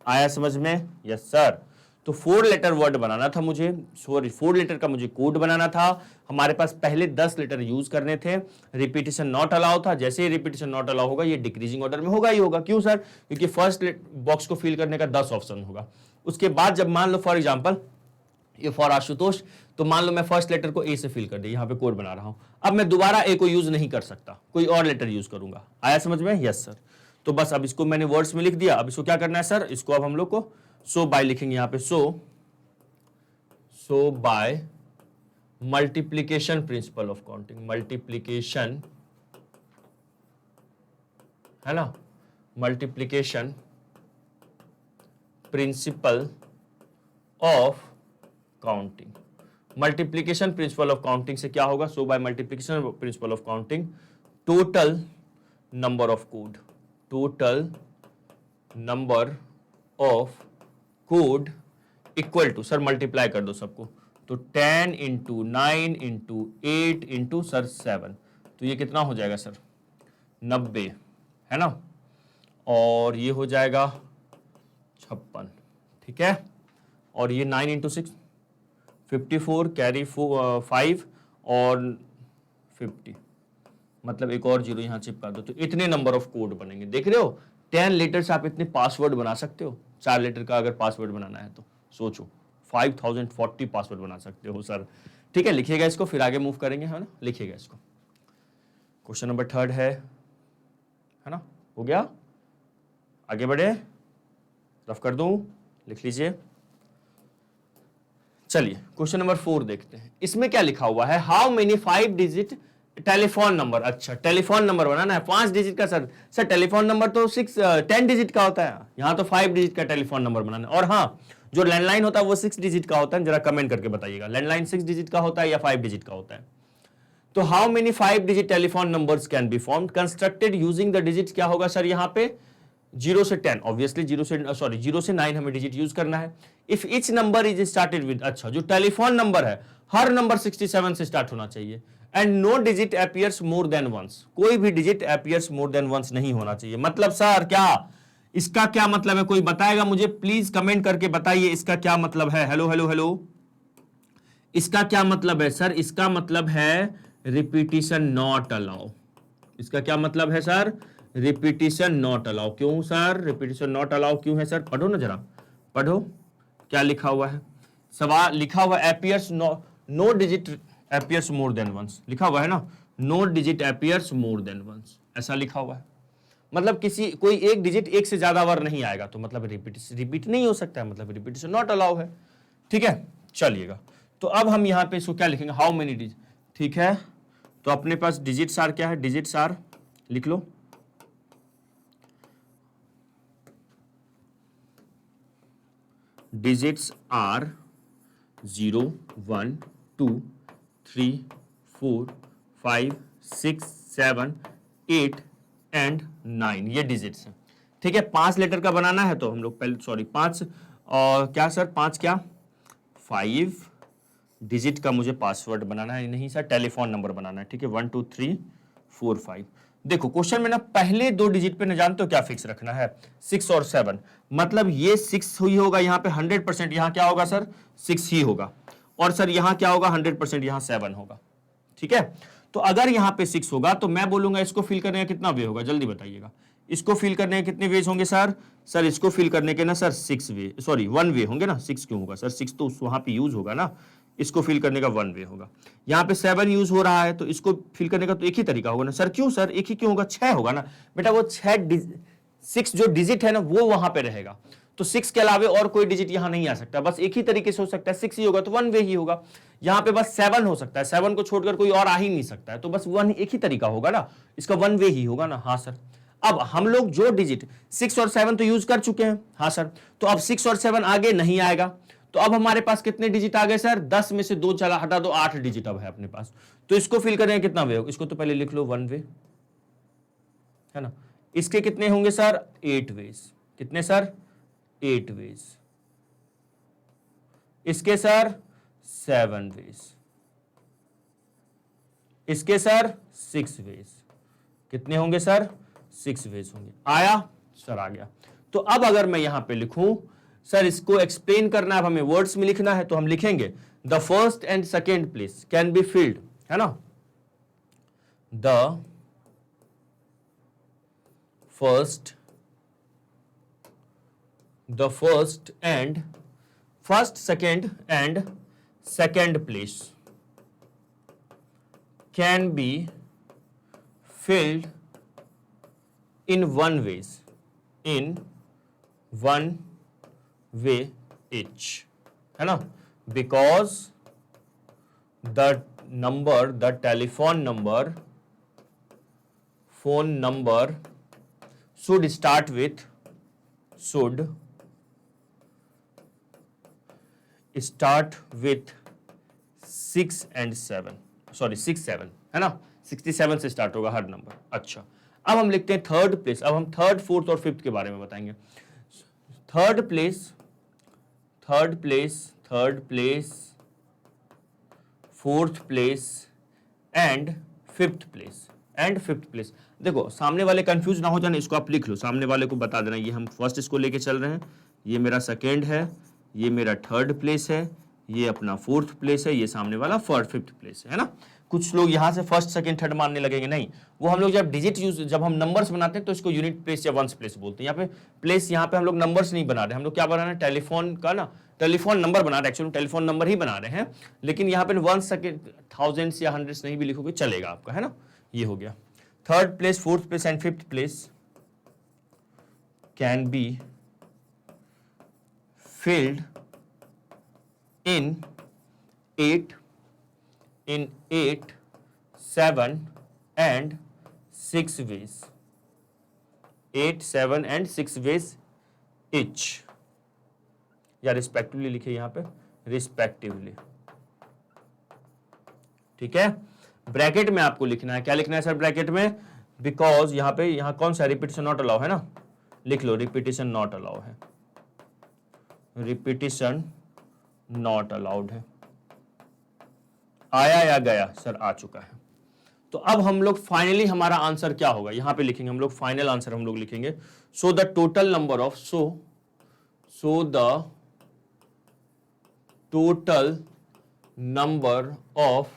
आया समझ में, यस सर। तो 4 लेटर वर्ड बनाना था मुझे, सॉरी 4 लेटर का मुझे कोड बनाना था। हमारे पास पहले 10 लेटर यूज करने थे। रिपीटिशन नॉट अलाउ था, जैसे ही रिपीटिशन नॉट अलाउ होगा ये डिक्रीजिंग ऑर्डर में होगा ही होगा। क्यों सर? क्योंकि फर्स्ट बॉक्स को फिल करने का 10 ऑप्शन होगा। उसके बाद जब मान लो फॉर एग्जाम्पल ये फॉर आशुतोष, तो मान लो मैं फर्स्ट लेटर को ए से फिल कर दी, यहां पे कोड बना रहा हूं। अब मैं दोबारा ए को यूज नहीं कर सकता, कोई और लेटर यूज करूंगा। आया समझ में? Yes sir. तो बस अब इसको मैंने वर्ड्स में लिख दिया। अब इसको क्या करना है सर? इसको अब हम लोग को सो बाय लिखेंगे यहां पे। So by multiplication principle of counting, multiplication है ना, multiplication principle of counting. Multiplication principle of counting से क्या होगा? So by multiplication principle of counting total number of code, total number of code equal to, sir multiply कर दो सबको, तो 10 into 9 into 8 into sir 7, तो ये कितना हो जाएगा सर? 90 है ना, और ये हो जाएगा 56, ठीक है। और ये 9 इंटू 6 54, कैरी 5 और 50, मतलब एक और जीरो यहां चिपका दो, तो इतने नंबर ऑफ कोड बनेंगे। देख रहे हो, 10 लेटर से आप इतने पासवर्ड बना सकते हो। 4 लेटर का अगर पासवर्ड बनाना है तो सोचो 5040 पासवर्ड बना सकते हो सर। ठीक है, लिखिएगा इसको, फिर आगे मूव करेंगे, है ना, लिखिएगा इसको। क्वेश्चन नंबर 3 है ना, हो गया, आगे बढ़े, रफ कर दूं, लिख लीजिए। चलिए क्वेश्चन नंबर 4 देखते हैं। इसमें क्या लिखा हुआ है? How many 5 digit telephone number. अच्छा, टेलीफोन नंबर बनाना है 5 डिजिट का। सर टेलीफोन नंबर तो 10 डिजिट का होता है, यहां तो 5 डिजिट का टेलीफोन नंबर बनाना है। और हाँ, जो लैंडलाइन होता है वो 6 डिजिट का होता है। जरा कमेंट करके बताइएगा, लैंडलाइन 6 डिजिट का होता है या 5 डिजिट का होता है। तो how many 5 digit telephone numbers can be formed constructed using the digit. क्या होगा सर? यहां पे 0 से 10, ऑब्वियसली 0 से 9 हमें डिजिट यूज करना है। If etch number is started with, अच्छा जो टेलीफोन नंबर है हर नंबर 67 से स्टार्ट होना चाहिए। And no digit appears more than once, कोई भी digit appears more than once नहीं होना चाहिए। मतलब सर क्या, इसका क्या मतलब है? कोई बताएगा मुझे? प्लीज कमेंट करके बताइए इसका क्या मतलब है। हेलो हेलो हेलो, इसका क्या मतलब है सर? इसका मतलब है रिपीटिशन नॉट अलाउ। इसका क्या मतलब है सर? Repetition not allow. क्यों सर रिपीटिशन नॉट अलाउ क्यों है सर? पढ़ो ना जरा, पढ़ो क्या लिखा हुआ है। सवाल लिखा हुआ appears no digit appears more than once, लिखा हुआ है ना, no digit appears more than once, ऐसा लिखा हुआ है। मतलब कोई एक डिजिट एक से ज्यादा बार नहीं आएगा, तो मतलब रिपीट नहीं हो सकता है, मतलब रिपीटिशन नॉट अलाउ है। ठीक है, चलिएगा। तो अब हम यहां पे इसको क्या लिखेंगे? How many digit. ठीक है, तो अपने पास डिजिट्स आर क्या है? डिजिट्स आर लिख लो, डिजिट्स आर 0 1 2 3 4 5 6 7 8 एंड 9, ये डिजिट्स हैं। ठीक है, 5 लेटर का बनाना है, तो हम लोग पहले सॉरी 5 और क्या सर 5 क्या 5 डिजिट का मुझे पासवर्ड बनाना है, नहीं सर टेलीफोन नंबर बनाना है। ठीक है, 1 2 3 4 5। देखो क्वेश्चन में ना पहले 2 डिजिट पे न जानते हो क्या फिक्स रखना है? 6 और 7, मतलब ये 6 ही होगा यहाँ पे 100%, यहाँ क्या होगा सर? 6 ही होगा। और सर यहाँ क्या होगा? 100% यहाँ 7 होगा। ठीक है, तो अगर यहाँ पे 6 होगा तो मैं बोलूंगा इसको फिल करने का कितना वे होगा? जल्दी बताइएगा, इसको फिल करने के कितने वेज होंगे सर? सर इसको फिल करने के ना सर 6 वे, सॉरी 1 वे होंगे ना। 6 क्यों होगा सर? 6 तो वहां पे यूज होगा ना, इसको फिल करने का 1 वे होगा। यहाँ पे 7 यूज हो रहा है, तो इसको फिल करने का तो एक ही तरीका होगा ना सर। क्यों सर? एक ही क्यों होगा? 6 होगा ना बेटा, वो 6 जो डिजिट है ना वो वहां पे रहेगा, तो 6 के अलावे और कोई डिजिट यहां नहीं आ सकता, बस एक ही तरीके से हो सकता है, 6 ही होगा तो 1 वे ही होगा। यहां पे बस 7 हो सकता है, 7 को छोड़कर कोई और आ ही नहीं सकता है, तो बस 1 एक ही तरीका होगा ना, इसका 1 वे ही होगा ना। हाँ सर, अब हम लोग जो डिजिट 6 और 7 तो यूज कर चुके हैं। हाँ सर, तो अब 6 और 7 आगे नहीं आएगा, तो अब हमारे पास कितने डिजिट आ गए सर? 10 में से 2 चला हटा दो, 8 डिजिट अब है अपने पास। तो इसको फिल करने का कितना वे होगा? इसको तो पहले लिख लो 1 वे, है ना। इसके कितने होंगे सर? 8 वेज। कितने सर? 8 वेज। इसके सर 7 वेज। इसके सर 6 वेज। कितने होंगे सर? 6 वेज होंगे। आया सर? आ गया। तो अब अगर मैं यहां पे लिखूं सर इसको एक्सप्लेन करना है, हमें वर्ड्स में लिखना है, तो हम लिखेंगे the first and second place can be field, है ना, the first second and second place can be filled in one way each, है ना, because the telephone number should start with 6 and 7, sorry 6 7, है ना, 67 से स्टार्ट होगा हर number. अच्छा, अब हम लिखते हैं थर्ड प्लेस। अब हम थर्ड, फोर्थ और फिफ्थ के बारे में बताएंगे। Third place, fourth place and fifth place. देखो सामने वाले कंफ्यूज ना हो जाने, इसको आप लिख लो, सामने वाले को बता देना ये हम फर्स्ट इसको लेके चल रहे हैं, ये मेरा सेकेंड है, ये मेरा थर्ड प्लेस है, ये अपना फोर्थ प्लेस है, ये सामने वाला फिफ्थ प्लेस है ना। कुछ लोग यहाँ से फर्स्ट सेकंड थर्ड मानने लगेंगे, नहीं, वो हम लोग जब हम नंबर्स बनाते हैं तो इसको यूनिट प्लेस या वंस प्लेस बोलते हैं। यहाँ पे प्लेस, यहाँ पे हम लोग नंबर्स नहीं बना रहे, हम लोग क्या बना रहे हैं, टेलीफोन का ना, टेलीफोन नंबर बना रहे हैं, एक्चुअली टेलीफोन नंबर ही बना रहे हैं, लेकिन यहाँ पे वन सेकेंड, थाउजेंड्स या हंड्रेड्स नहीं भी लिखोगे चलेगा आपका, है ना। ये हो गया third place, fourth place and fifth place can be field in 8, 7 and 6 ways, 8, 7 and 6 ways each, या रिस्पेक्टिवली लिखिए यहाँ पे, रिस्पेक्टिवली, ठीक है। ब्रैकेट में आपको लिखना है, क्या लिखना है सर ब्रैकेट में, बिकॉज यहाँ पे, यहाँ कौन सा रिपीटिशन नॉट अलाउ है ना, लिख लो रिपीटिशन नॉट अलाउ है, रिपीटिशन नॉट अलाउड है। आया या गया सर, आ चुका है। तो अब हम लोग फाइनली हमारा आंसर क्या होगा यहां पे लिखेंगे हम लोग, फाइनल आंसर हम लोग लिखेंगे, so the total number of total number of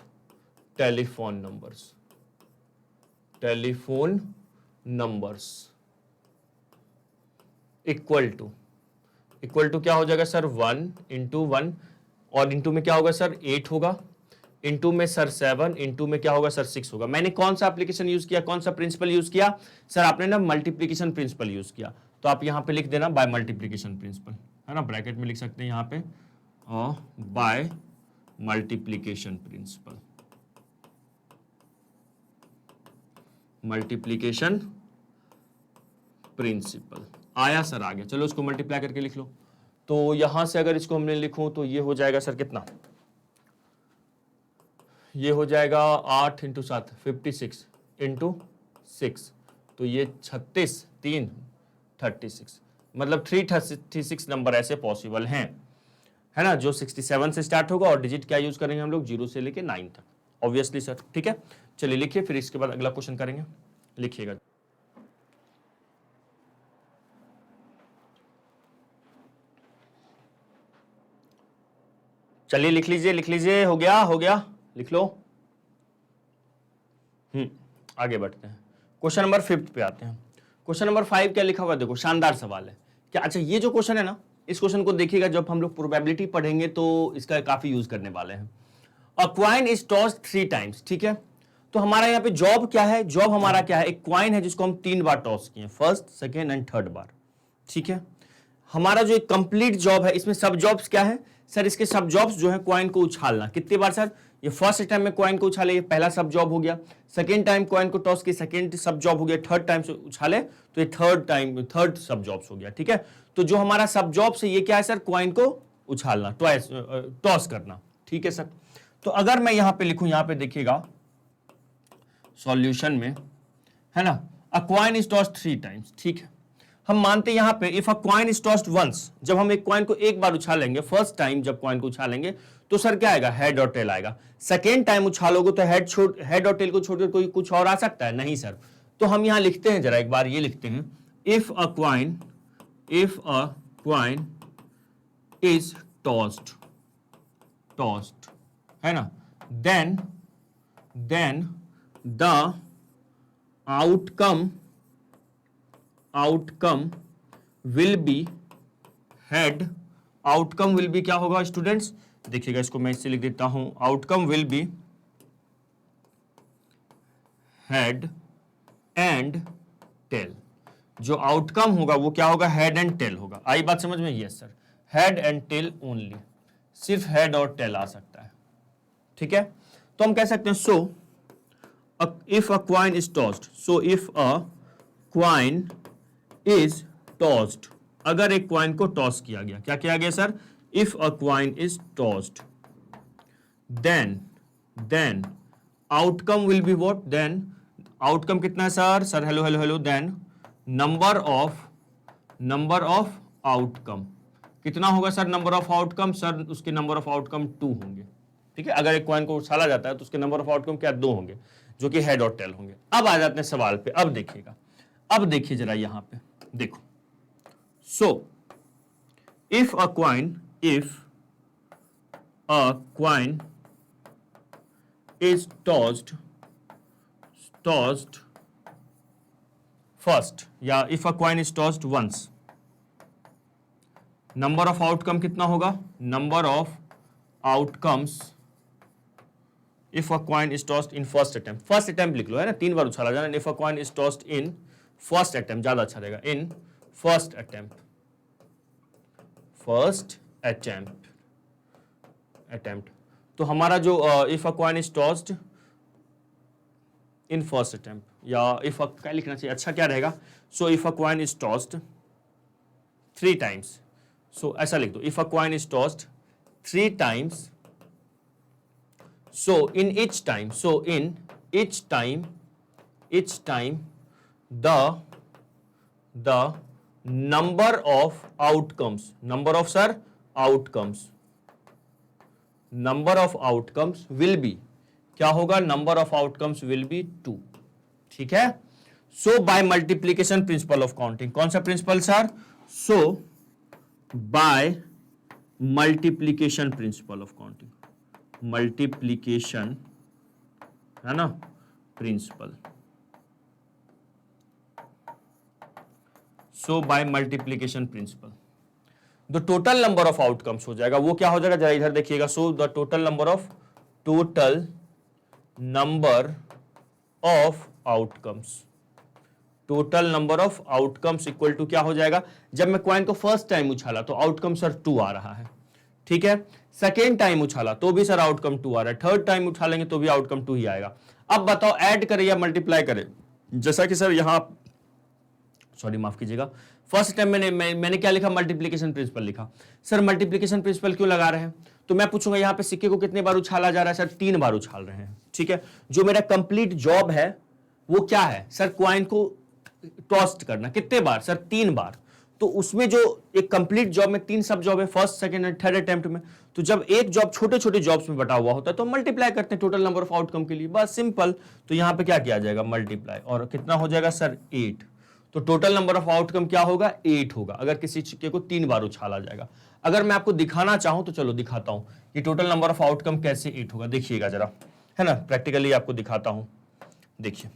telephone numbers equal to क्या हो जाएगा सर, 1 इंटू 1, और इंटू में क्या होगा सर 8 होगा, इंटू में सर 7, इंटू में क्या होगा सर 6 होगा। मैंने कौन सा एप्लीकेशन यूज किया, कौन सा प्रिंसिपल यूज किया सर, आपने ना मल्टीप्लीकेशन प्रिंसिपल यूज किया, तो आप यहां पे लिख देना बाय मल्टीप्लीकेशन प्रिंसिपल, है ना, ब्रैकेट में लिख सकते हैं यहां पे, और बाय मल्टीप्लीकेशन प्रिंसिपल, आया सर, आ गया। चलो इसको मल्टीप्लाई करके लिख लो। तो यहां से अगर इसको हमने लिखूं तो ये हो जाएगा सर कितना, ये हो जाएगा 8 इंटू 7 56 इंटू 6, तो ये 36 3 36, मतलब 336 नंबर ऐसे पॉसिबल हैं, है ना, जो 67 से स्टार्ट होगा, और डिजिट क्या यूज करेंगे हम लोग, 0 से लेके 9 तक, ऑब्वियसली सर, ठीक है। चलिए लिखिए, फिर इसके बाद अगला क्वेश्चन करेंगे, लिखिएगा। चलिए लिख लीजिए, हो गया, लिख लो। आगे बढ़ते हैं, क्वेश्चन नंबर 5 पे आते हैं। क्वेश्चन नंबर 5 क्या लिखा हुआ है, देखो शानदार सवाल है क्या। अच्छा, ये जो क्वेश्चन है ना, इस क्वेश्चन को देखिएगा, जब हम लोग प्रोबेबिलिटी पढ़ेंगे तो इसका काफी यूज करने वाले हैं। अ क्वाइन इज टॉस्ड 3 टाइम्स, ठीक है। तो हमारा यहाँ पे जॉब क्या है, जॉब हमारा क्या है, एक क्वाइन है जिसको हम 3 बार टॉस किए, फर्स्ट सेकेंड एंड थर्ड बार, ठीक है। हमारा जो एक कंप्लीट जॉब है, इसमें सब जॉब्स क्या है सर, इसके सब जॉब्स जो है क्वाइन को उछालना, कितनी बार सर, ये फर्स्ट टाइम में क्वाइन को उछाले, ये पहला सब जॉब हो गया, सेकेंड टाइम क्वाइन को टॉस की, सेकेंड सब जॉब हो गया, थर्ड टाइम से उछाले तो ये थर्ड सब जॉब्स हो गया, ठीक है। तो जो हमारा सब जॉब्स है ये क्या है सर, क्वाइन को उछालना, टॉस करना, ठीक है सर। तो अगर मैं यहां पे लिखूं, यहां पे देखिएगा सॉल्यूशन में, है ना, a coin is tossed 3 times, ठीक है। हम मानते हैं यहां पे if a coin is tossed once, जब हम एक क्वाइन को एक बार उछालेंगे, फर्स्ट टाइम जब क्वाइन को उछालेंगे तो सर क्या आएगा, हेड और टेल आएगा। सेकेंड टाइम उछालोगे तो हेड और टेल को छोड़कर कोई कुछ और आ सकता है, नहीं सर। तो हम यहां लिखते हैं जरा एक बार, ये लिखते हैं, if a coin is tossed है ना, then the outcome will be head. Outcome will be क्या होगा स्टूडेंट्स, देखिएगा इसको मैं इससे लिख देता हूं, outcome will be head and tail. जो आउटकम होगा वो क्या होगा, हेड एंड टेल होगा। आई बात समझ में? Yes sir, head and tail only, सिर्फ हेड और टेल आ सकता है। ठीक है, तो हम कह सकते हैं so if a coin is tossed, so if a coin is tossed, अगर एक क्वाइन को टॉस किया गया, क्या किया गया sir, if a coin is tossed, then outcome will be what, then outcome कितना है sir hello hello hello, then number of outcome कितना होगा sir, number of outcome sir, उसके नंबर ऑफ आउटकम 2 होंगे। ठीक है, अगर एक कॉइन को उछाला जाता है तो उसके नंबर ऑफ आउटकम क्या 2 होंगे, जो कि हेड और टेल होंगे। अब आ जाते हैं सवाल पे, अब देखिएगा, अब देखिए जरा यहां पे देखो, so if a coin is tossed first, या if a coin is tossed once, number of outcome कितना होगा, number of outcomes if a coin is tossed in first attempt लिख लो, है ना, 3 बार उछाला जाना। If a coin is tossed in first attempt, ज्यादा अच्छा रहेगा, इन फर्स्ट अटेम्प्ट। तो हमारा जो if a coin is tossed in first attempt, या इफ क्या लिखना चाहिए, अच्छा क्या रहेगा, so if a coin is tossed 3 times, so ऐसा लिख दो, if a coin is tossed 3 times, so in each time the number of outcomes will be, क्या होगा, number of outcomes will be 2। ठीक है, so by multiplication principle of counting, कौन सा principle sir, so by multiplication principle of counting, multiplication है ना principle, so by multiplication principle the total number of outcomes हो जाएगा, वो क्या हो जाएगा, जरा इधर देखिएगा, so the total number of outcomes equal to क्या हो जाएगा, जब मैं क्वाइन को फर्स्ट टाइम उछाला तो आउटकम सर 2 आ रहा है। ठीक है, सेकेंड टाइम उछाला तो भी सर आउटकम 2 आ रहा है, थर्ड टाइम उछालेंगे तो भी आउटकम 2 ही आएगा। अब बताओ ऐड करें या मल्टीप्लाई करें, जैसा कि सर यहां, सॉरी माफ कीजिएगा, फर्स्ट टाइम मैंने क्या लिखा, मल्टीप्लिकेशन प्रिंसिपल लिखा। सर मल्टीप्लिकेशन प्रिंसिपल क्यों लगा रहे हैं, तो मैं पूछूंगा यहां पे सिक्के को कितने बार उछाला जा रहा है, सर 3 बार उछाल रहे हैं। ठीक है, जो मेरा कंप्लीट जॉब है वो क्या है सर, क्वाइन को टॉस्ट करना, कितने बार सर, 3 बार। तो उसमें जो एक कंप्लीट जॉब में 3 सब जॉब है, first second and third attempt में, तो जब एक जॉब छोटे छोटे जॉब्स में बटा हुआ होता है तो मल्टीप्लाई करते हैं टोटल नंबर ऑफ आउटकम के लिए, बस सिंपल। तो यहां पे क्या किया जाएगा, मल्टीप्लाई, और कितना हो जाएगा सर 8। तो टोटल नंबर ऑफ आउटकम क्या होगा, 8 होगा, अगर किसी सिक्के को 3 बार उछाला जाएगा। अगर मैं आपको दिखाना चाहूं तो चलो दिखाता हूं कि टोटल नंबर ऑफ आउटकम कैसे 8 होगा, देखिएगा जरा, है ना, प्रैक्टिकली आपको दिखाता हूं। देखिए,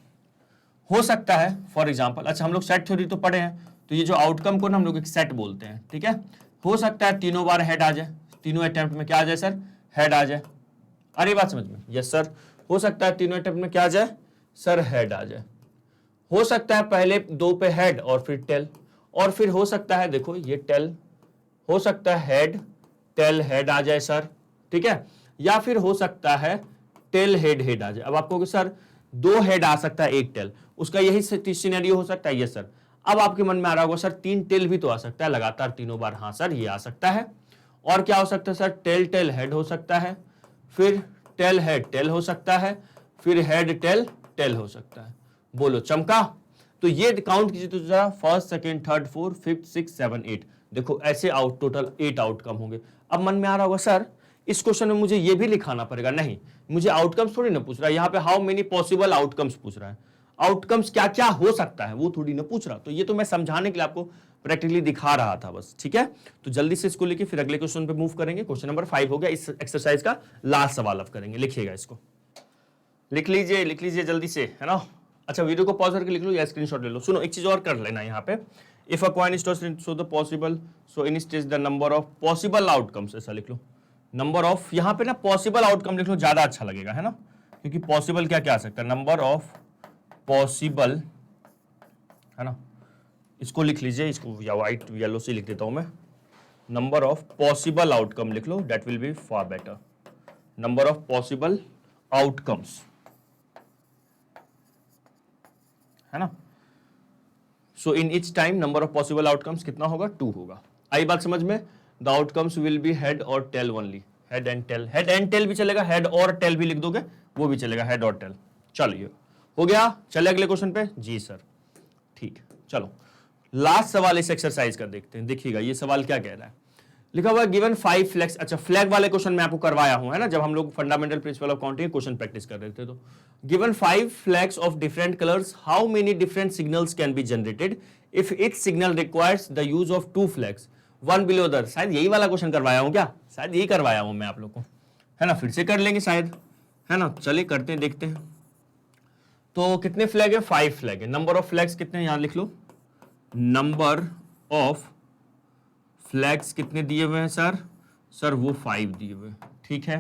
हो सकता है फॉर एग्जाम्पल, अच्छा हम लोग सेट थ्योरी तो पढ़े हैं, तो ये जो आउटकम को ना हम लोग एक सेट बोलते हैं। ठीक है, हो सकता है तीनों बार हेड आ जाए, तीनों अटेम्प्ट में क्या आ जाए सर, हेड आ जाए। अरे बात समझ में? यस सर, हो सकता है तीनों अटेम्प्ट में क्या आ जाए सर, हेड आ जाए। हो सकता है पहले 2 पे हेड और फिर टेल, और फिर हो सकता है देखो ये टेल, हो सकता है हेड टेल हेड आ जाए सर। ठीक है, या फिर हो सकता है टेल हेड हेड आ जाए। अब आपको सर 2 हेड आ सकता है 1 टेल, उसका यही सिनेरियो हो सकता है। यस सर, अब आपके मन में आ रहा होगा सर 3 टेल भी तो आ सकता है लगातार तीनों बार। हाँ सर, ये आ सकता है। और क्या हो सकता है सर, टेल टेल हेड हो सकता है, फिर टेल हेड टेल हो सकता है, फिर हेड टेल टेल हो सकता है। बोलो चमका? तो ये काउंट कीजिए तो जरा, first second third fourth fifth 6 7 8, देखो ऐसे टोटल 8 आउटकम होंगे। अब मन में आ रहा होगा सर इस क्वेश्चन में मुझे ये भी लिखाना पड़ेगा, नहीं, मुझे आउटकम्स थोड़ी ना पूछ रहा है यहाँ पे, हाउ मेनी पॉसिबल आउटकम्स पूछ रहा है। आउटकम्स क्या क्या हो सकता है वो थोड़ी ना पूछ रहा। तो ये तो मैं समझाने के लिए आपको प्रैक्टिकली दिखा रहा था बस, ठीक है। तो जल्दी से इसको लेके फिर अगले क्वेश्चन पे मूव करेंगे। क्वेश्चन नंबर 5 हो गया, इस एक्सरसाइज का लास्ट सवाल अब करेंगे। लिखिएगा इसको, लिख लीजिए जल्दी से, है ना। अच्छा, वीडियो को पॉज करके लिख लो या स्क्रीनशॉट ले लो। सुनो, एक चीज और कर लेना यहाँ पे, if a coin is tossed so the possible, so in stage the number of possible outcomes, ऐसा लिख लो। नंबर ऑफ, यहाँ पे ना पॉसिबल आउटकम लिख लो, ज्यादा अच्छा लगेगा, है ना, क्योंकि पॉसिबल क्या क्या आ सकता है, नंबर ऑफ पॉसिबल, है ना। इसको लिख लीजिए, इसको या व्हाइट येलो से लिख देता हूं मैं, नंबर ऑफ पॉसिबल आउटकम लिख लो, that will be far better. Number of possible outcomes, है ना। So in each time number of possible outcomes कितना होगा, 2 होगा। आई बात समझ में। The outcomes will be head और tail only, head and tail, head and tail भी चलेगा, हेड और टेल भी लिख दोगे वो भी चलेगा, हेड और टेल। चलिए, हो गया। चले अगले क्वेश्चन पे। जी सर, ठीक, चलो लास्ट सवाल इस एक्सरसाइज का देखते हैं। देखिएगा ये सवाल क्या कह रहा है, लिखा हुआ गिवन 5 फ्लैग्स। अच्छा, फ्लैग वाले क्वेश्चन मैं आपको करवाया हूं, है ना, जब हम लोग fundamental principle of counting question practice कर रहे थे। तो given 5 flags of different colours, how many different signals can be generated if each signal requires the use of 2 flags, one below other. शायद यही वाला क्वेश्चन करवाया हूं क्या, शायद यही करवाया हूं मैं आप लोग को, है ना। फिर से कर लेंगे शायद, है ना। चलिए करते हैं, देखते हैं। तो कितने फ्लैग है, 5 फ्लैग है। नंबर ऑफ फ्लैग्स कितने, यहां लिख लो, नंबर ऑफ फ्लैग्स कितने दिए हुए हैं सर, सर वो 5 दिए हुए, ठीक है।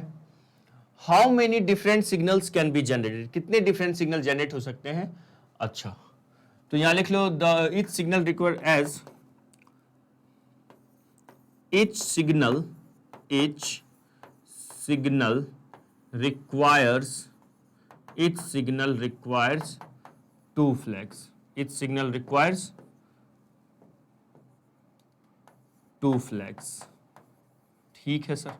How many different signals can be generated, कितने डिफरेंट सिग्नल जनरेट हो सकते हैं। अच्छा, तो यहां लिख लो, the each signal require as each signal requires each signal requires 2 flags, each signal requires 2 flags, ठीक है सर।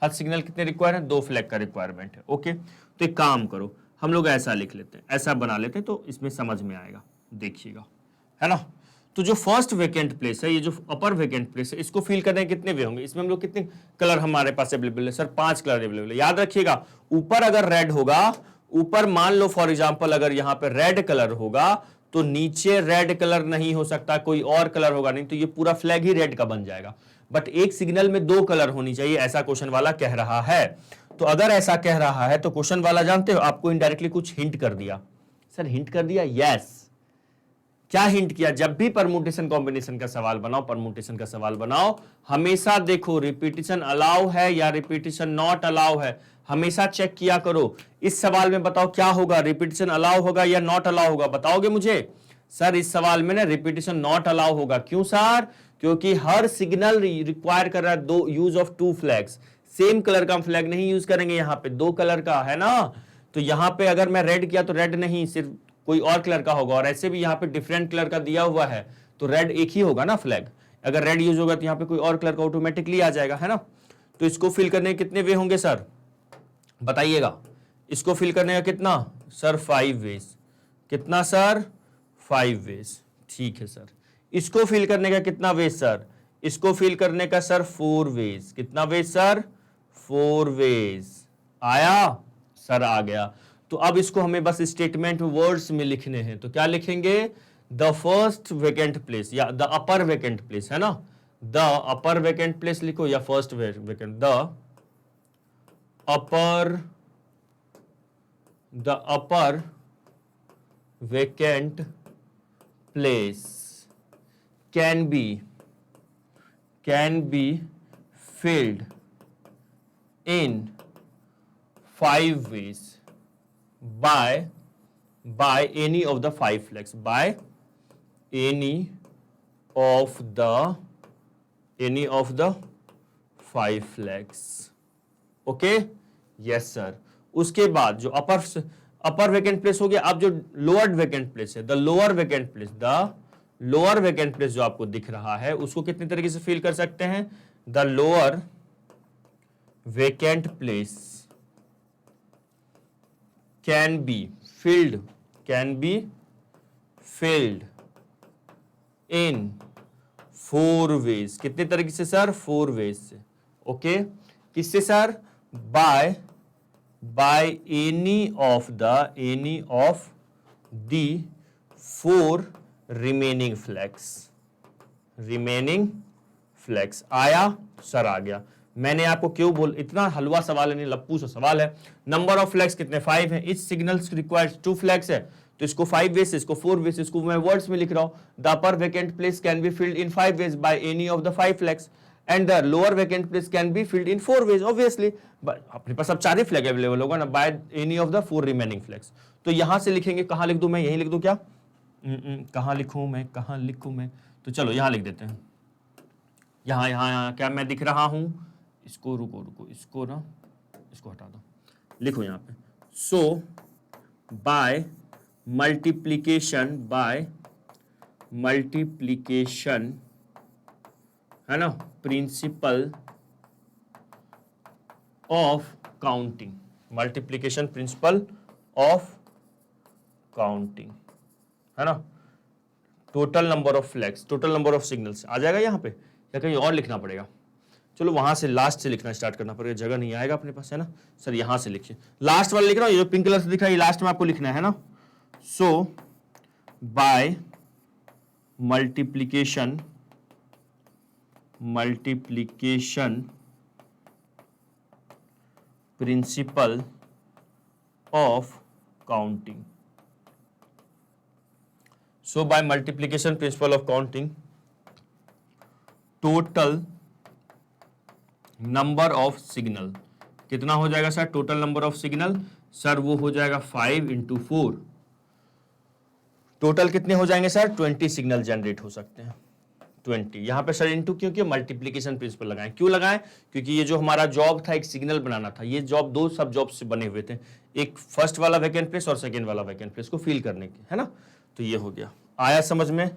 हर सिग्नल कितने रिक्वायर है, 2 फ्लैग का रिक्वायरमेंट है, ओके। तो एक काम करो, हम लोग ऐसा लिख लेते हैं, ऐसा बना लेते हैं, तो इसमें समझ में आएगा, देखिएगा, है ना। तो जो फर्स्ट वेकेंट प्लेस है, ये जो अपर वेकेंट प्लेस है, इसको फिल करने के कितने वे होंगे, इसमें हम लोग कितने कलर हमारे पास अवेलेबल है सर, 5 कलर अवेलेबल है। याद रखिएगा, ऊपर अगर रेड होगा, ऊपर मान लो फॉर एग्जाम्पल अगर यहां पर रेड कलर होगा, तो नीचे रेड कलर नहीं हो सकता, कोई और कलर होगा नहीं, तो ये पूरा फ्लैग ही रेड का बन जाएगा। बट एक सिग्नल में 2 कलर होनी चाहिए, ऐसा क्वेश्चन वाला कह रहा है। तो अगर ऐसा कह रहा है तो क्वेश्चन वाला जानते हो आपको इनडायरेक्टली कुछ हिंट कर दिया। सर हिंट कर दिया, यस। क्या हिंट किया, जब भी परमुटेशन कॉम्बिनेशन का सवाल बनाओ, परमुटेशन का सवाल बनाओ, हमेशा देखो रिपीटिशन अलाउ है या रिपीटिशन नॉट अलाउ है, हमेशा चेक किया करो। इस सवाल में बताओ क्या होगा, रिपीटिशन अलाउ होगा या नॉट अलाउ होगा, बताओगे मुझे। सर इस सवाल में ना रिपीटिशन नॉट अलाउ होगा, क्यों सर, क्योंकि हर सिग्नल रिक्वायर कर रहा है दो use of 2 flags, same colour का फ्लैग नहीं यूज करेंगे, यहां पे 2 कलर का है ना। तो यहां पे अगर मैं रेड किया तो रेड नहीं, सिर्फ कोई और कलर का होगा, और ऐसे भी यहां पे डिफरेंट कलर का दिया हुआ है, तो रेड एक ही होगा ना फ्लैग। अगर रेड यूज होगा तो यहां पे कोई और कलर का ऑटोमेटिकली आ जाएगा, है ना। तो इसको फिल करने के कितने वे होंगे सर, बताइएगा। इसको फिल करने का कितना सर, 5 वेज। कितना सर, 5 वेज, ठीक है सर। इसको फिल करने का कितना वेज सर, इसको फिल करने का सर 4 वेज। कितना वेज सर, 4 वेज। आया सर, आ गया। तो अब इसको हमें बस स्टेटमेंट वर्ड्स में लिखने हैं, तो क्या लिखेंगे, द फर्स्ट वेकेंट प्लेस या द अपर वेकेंट प्लेस, है ना। द अपर वेकेंट प्लेस लिखो या first vacant, the upper vacant place can be filled in 5 ways by any of the 5 flags, by any of the 5 flags, okay, yes sir. उसके बाद जो अपर vacant place हो गया, अब जो लोअर वेकेंट प्लेस है, द लोअर वेकेंट प्लेस जो आपको दिख रहा है, उसको कितने तरीके से फिल कर सकते हैं, the lower vacant place can be filled in 4 ways. कितने तरीके से सर, 4 वेज से, ओके। किससे sir, by any of the 4 remaining flags, remaining flags. आया सर, आ गया। मैंने आपको क्यों बोल, इतना हलवा सवाल है नहीं, लप्पू सा सवाल है। नंबर ऑफ फ्लैग्स कितने, 5 है। इस सिग्नल्स रिक्वायर्स 2 फ्लैग्स है, तो इसको 5 वेज, इसको 4 वेज, इसको मैं वर्ड्स में लिख रहा हूं। The upper vacant place can be filled in 5 ways by any of the 5 flags and the lower vacant place can be filled in 4 ways. Obviously अपने पास अब 4 ही फ्लैग अवेलेबल होगा ना, by any of the 4 remaining flags. तो यहां से लिखेंगे, कहां लिख दूं मैं, यहीं लिख दूं क्या, कहां लिखूं मैं, कहां लिखूं मैं, तो चलो यहां लिख देते हैं। यहां यहां यहां क्या मैं दिख रहा हूं, इसको रुको रुको, इसको ना, इसको हटा दो, लिखो यहां पे। सो बाय मल्टीप्लीकेशन है ना, principle of counting, multiplication principle of counting है ना, total number of flags, total number of signals आ जाएगा यहाँ पे, या कहीं और लिखना पड़ेगा। चलो वहां से लास्ट से लिखना स्टार्ट करना पड़ेगा, जगह नहीं आएगा अपने पास है ना। सर यहां से लिखिए, लास्ट वाला लिख रहा हूं, ये जो पिंक कलर से दिख रहा है ये लास्ट में आपको लिखना है ना। So by multiplication principle of counting, so by multiplication principle of counting, total number of signal कितना हो जाएगा sir, total number of signal sir वो हो जाएगा 5 इंटू 4। टोटल कितने हो जाएंगे सर, 20 सिग्नल जनरेट हो सकते हैं। 20 यहां पे सर इंटू क्यों किया, मल्टीप्लीकेशन प्रिंसिपल लगाएं। क्यों लगाएं, क्योंकि ये जो हमारा जॉब था एक सिग्नल बनाना था, ये जॉब 2 सब जॉब से बने हुए थे, एक फर्स्ट वाला वैकेंट प्लेस और सेकेंड वाला वैकेंट प्लेस को फिल करने के, है ना। तो ये हो गया, आया समझ में,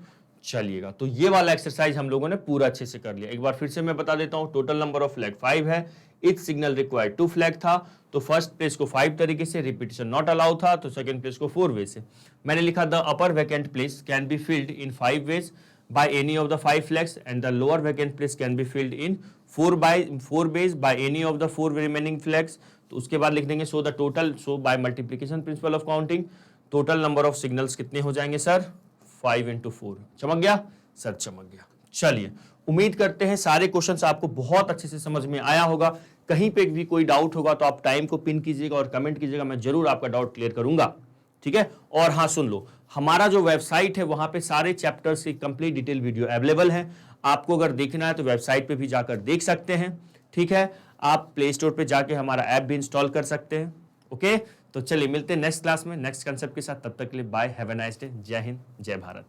चलिएगा। तो ये वाला एक्सरसाइज हम लोगों ने पूरा अच्छे से कर लिया। एक बार फिर से मैं बता देता हूं, टोटल नंबर ऑफ फ्लैग 5 है, इच सिग्नल रिक्वायर्ड 2 फ्लैग था, तो फर्स्ट प्लेस को 5 तरीके से, रिपीटिशन नॉट अलाउ था, तो सेकंड प्लेस को 4 वे से। मैंने लिखा the upper vacant place can be filled in 5 ways by any of the 5 flags and the lower vacant place can be filled in 4 ways by any of the 4 remaining flags। तो उसके बाद लिख देंगे so the total, so by multiplication principle of counting total number of signals कितने हो जाएंगे sir, 5 into 4। चमक गया सर, चमक गया। चलिए, उम्मीद करते हैं सारे क्वेश्चंस आपको बहुत अच्छे से समझ में आया होगा। कहीं पे भी कोई डाउट होगा तो आप टाइम को पिन कीजिएगा और कमेंट कीजिएगा, मैं जरूर आपका डाउट क्लियर करूंगा, ठीक है। और हाँ सुन लो, हमारा जो वेबसाइट है वहां पे सारे चैप्टर्स की कंप्लीट डिटेल वीडियो अवेलेबल है। आपको अगर देखना है तो वेबसाइट पे भी जाकर देख सकते हैं, ठीक है। आप प्ले स्टोर पे जाके हमारा ऐप भी इंस्टॉल कर सकते हैं, ओके। तो चलिए मिलते हैं नेक्स्ट क्लास में नेक्स्ट कंसेप्ट के साथ, तब तक के लिए bye, have a nice day, जय हिंद, जय भारत।